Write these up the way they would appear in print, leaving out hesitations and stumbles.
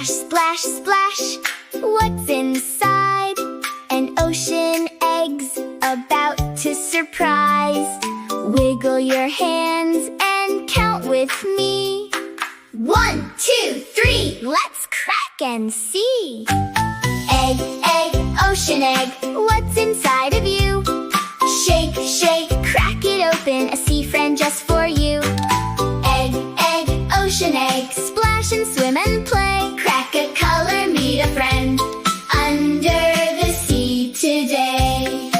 Splash, splash, splash. What's inside? An ocean egg's about to surprise. Wiggle your hands and count with me. 1, 2, 3, let's crack and see. Egg, egg, ocean egg, what's inside of you? Shake, shake, crack it open, a sea friend just for you. Egg, egg, ocean egg, splash and swim and play. Crack a color, meet a friend, under the sea today.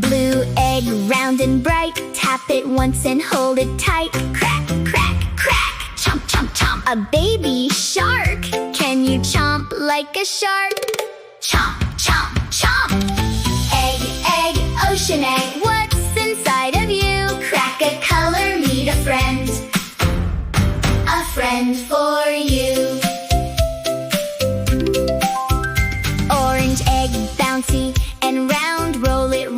Blue egg, round and bright, tap it once and hold it tight. Crack, crack, crack, chomp, chomp, chomp. A baby shark, can you chomp like a shark? Chomp, chomp, chomp. Egg, egg, ocean egg, what's inside of you? Crack a color, meet a friend for you. Orange egg, bouncy and round, roll it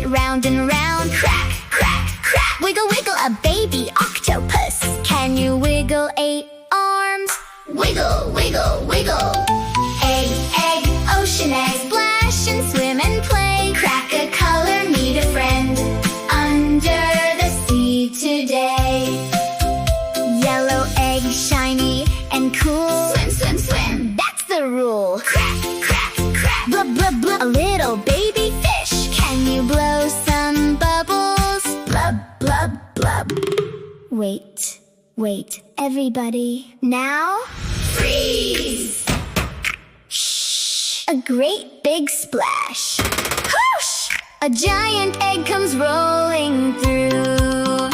round and round. Crack, crack, crack, wiggle, wiggle, a baby octopus. Can you wiggle 8 arms? Wiggle, wiggle, wiggle. Egg, egg, ocean egg, splash and swim and play. Crack a color, meet a friend, under the sea today. Yellow egg, shiny and cool. Swim, swim, swim, that's the rule. Crack, crack, crack, blub, blub, blub. A little baby fish, can you blow some bubbles? Blub, blub, blub. Wait, wait, everybody, now freeze! Shh! A great big splash. Whoosh! A giant egg comes rolling through.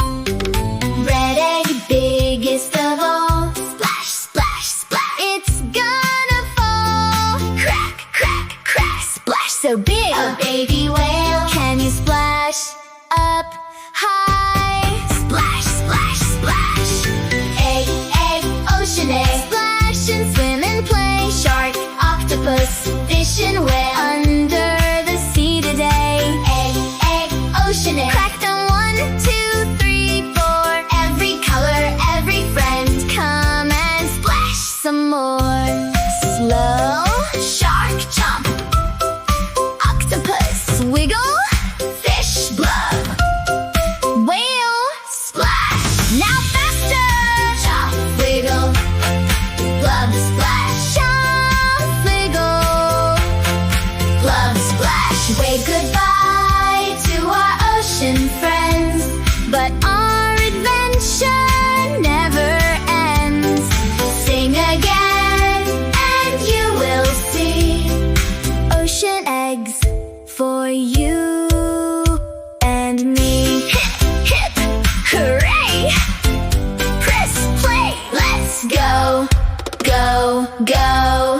Red egg, biggest of all. Splash, splash, splash. It's gonna fall. Crack, crack, crack. Splash so big, a baby whale. Can you splash up high? Splash, splash, splash. Egg, egg, ocean egg, splash and swim and play. Shark, octopus, fish and whale, under the sea today. Egg, egg, ocean egg, crack them 1, 2, 3, 4. Every color, every friend, come and splash some more. Slow, shark, chomp. Octopus, wiggle. Fish, blub. Whale, splash. Now faster. Chomp, wiggle. Blub, splash. Chomp, wiggle. Blub, splash. Wave goodbye to our ocean friends, but our adventure never ends. Sing again and you will see ocean eggs for you and me. Hip, hip, hooray! Press play, let's go, go, go.